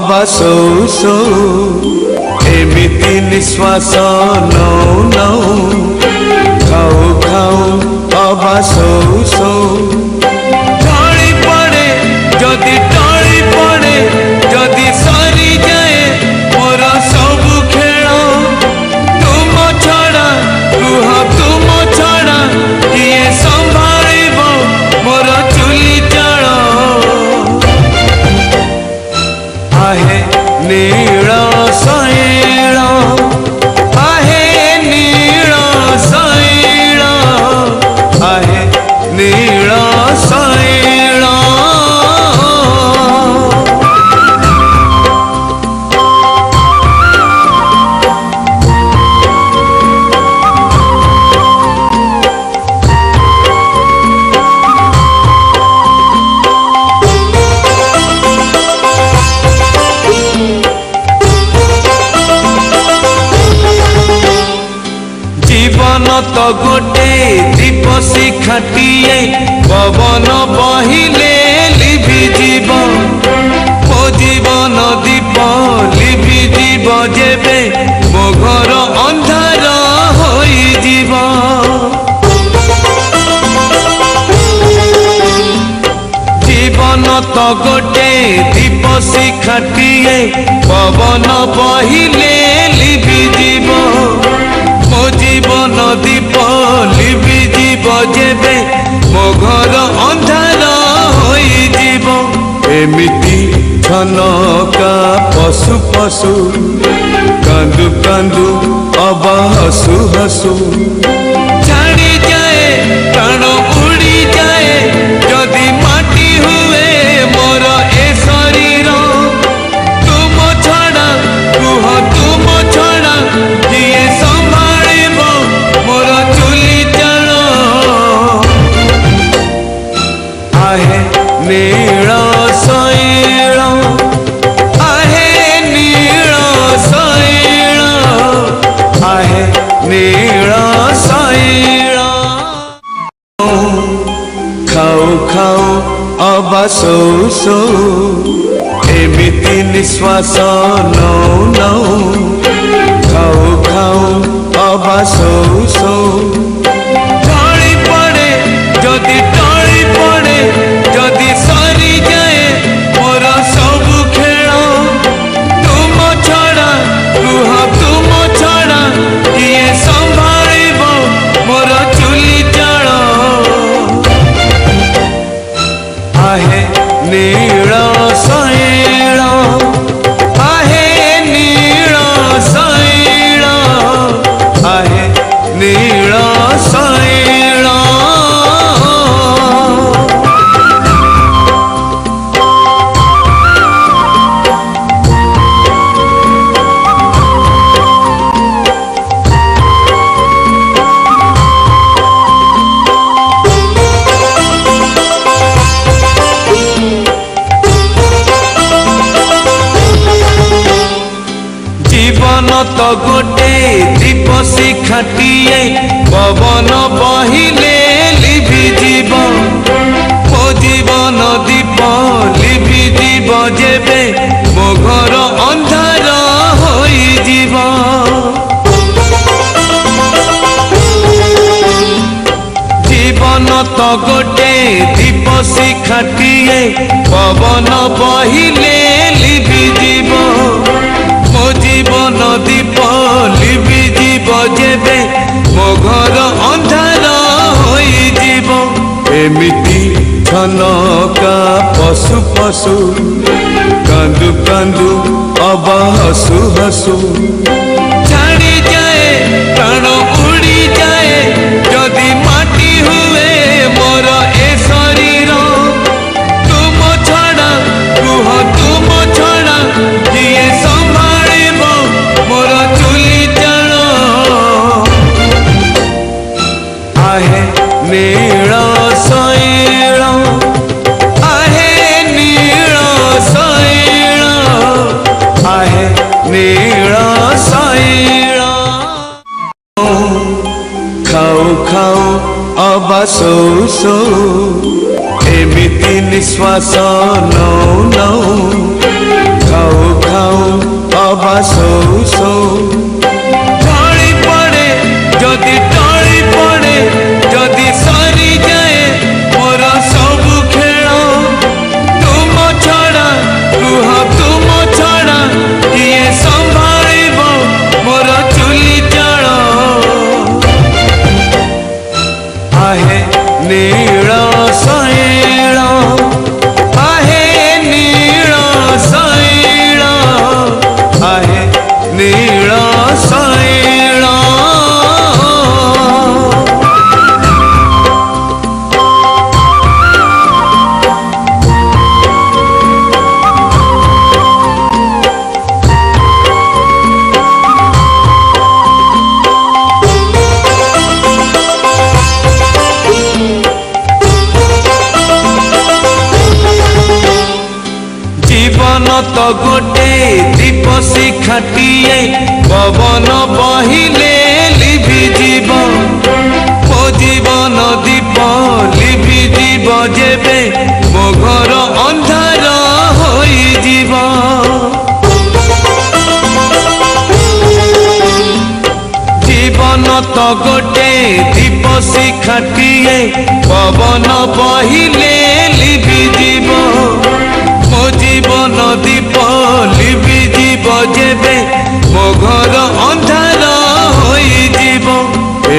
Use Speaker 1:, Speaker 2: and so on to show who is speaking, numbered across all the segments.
Speaker 1: अबा सौ सौ एमिति निश्वास नौ नौ खाऊ खाऊ अबा सौ सौ टळी पड़े जदि टळी पड़े जदि सरी जाए मोर सबु खेल तुम छड़ा कुह तुम छड़ा किए संभाଳିब मोर चुली चाल आहे नील शैल आहे नील शैल आहे नील शैल जीवन तो गोटे दीप शिखाटिए पवन बहिले लिभि जीव मो जीवन दीप लिभि जीव जेबे मो घर अंधार होई जीव जीवन तो गोटे दीप शिखाटिए पवन बहिले लिभि जीव मो जीवन दीप लिभि जीव जेबे मो घर अंधार होई जीव एमिति छनका पशु पशु कांदु कांदु अबा हसु हसु छाड़ी जाए प्राण उड़ी जाए जदि माटी हुए मोर ए शरीर तुम छड़ा कुह तुम छड़ा किए संभाଳିब मोर चुली चाल आहे नील शैल आहे नील शैल आहे नील शैल खाऊ खाऊ अबा सौ सौ एमिति निश्वास नौ नौ खाऊ खाऊ अबा सौ सौ टळी पड़े जदि टळी पड़े जदि सरी जाए मोर सबु खेल तुम छड़ा कुह तुम छड़ा किए संभाଳିब मोर चुली चाल आहे नील शैल आहे नील शैल आहे नील शैल जीवन तो गोटे दीप शिखाटिए पवन बहिले लिभि जीव मो जीवन दीप लिभि जीव जेबे मो घर अंधार होई जीव जीवन तो गोटे दीप शिखाटिए पवन बहिले लिभि जीव मो जीवन दीप लिभि जीव जेबे मो घर अंधार होई जीव एमिति छनका पशु पशु कांदु कांदु अबा हसु हसु छाड़ी जाए प्राण उड़ी जाए जदि माटी हुए मोर ए शरीर तुम छड़ा कुह तुम छड़ा किए संभाଳିब मोर चुली चाल आहे नील शैल आहे नील शैल आहे नील शैल खाऊ खाऊ अबा सौ सौ एमिति निश्वास नौ नौ खाऊ ଖାଉ ଖାଉ ଅବା ଶୋଉ ଶୋଉ ଢଳି ପଡ଼େ ଯଦି ଟଳି ପଡ଼େ ଯଦି ସରିଯାଏ ମୋର ସବୁ ଖେଳ ତୁମ ଛଡ଼ା କୁହ ତୁମ ଛଡ଼ା କିଏ ସମ୍ଭାଳିବ ମୋର ଚୁଲି ଚାଳ आहे नीଳ ଶୈଳ आहे नीଳ ଶୈଳ आहे नीଳ ଶୈଳ जीवन तो गोटे दीप शिखाटिए पवन बहिले लिभि जीव मो जीवन दीप लिभि जीव जेबे मो घर अंधार होई जीव जीवन तो गोटे दीप शिखाटिए पवन बहिले लिभि जीव मो जीवन दीप लिभि जीव जेबे मो घर अंधार होई जीव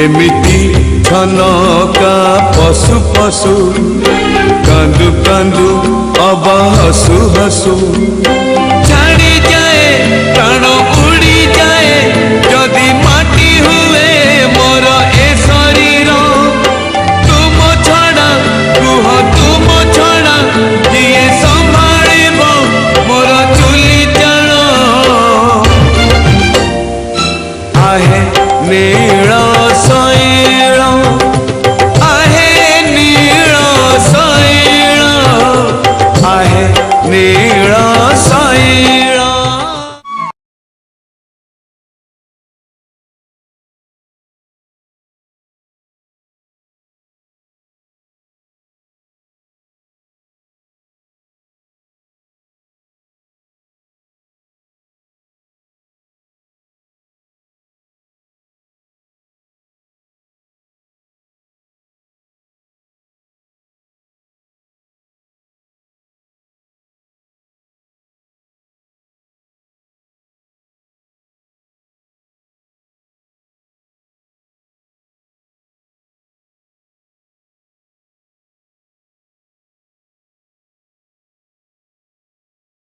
Speaker 1: एमिति छनका पशु पशु कांदु कांदु अब हसु हसु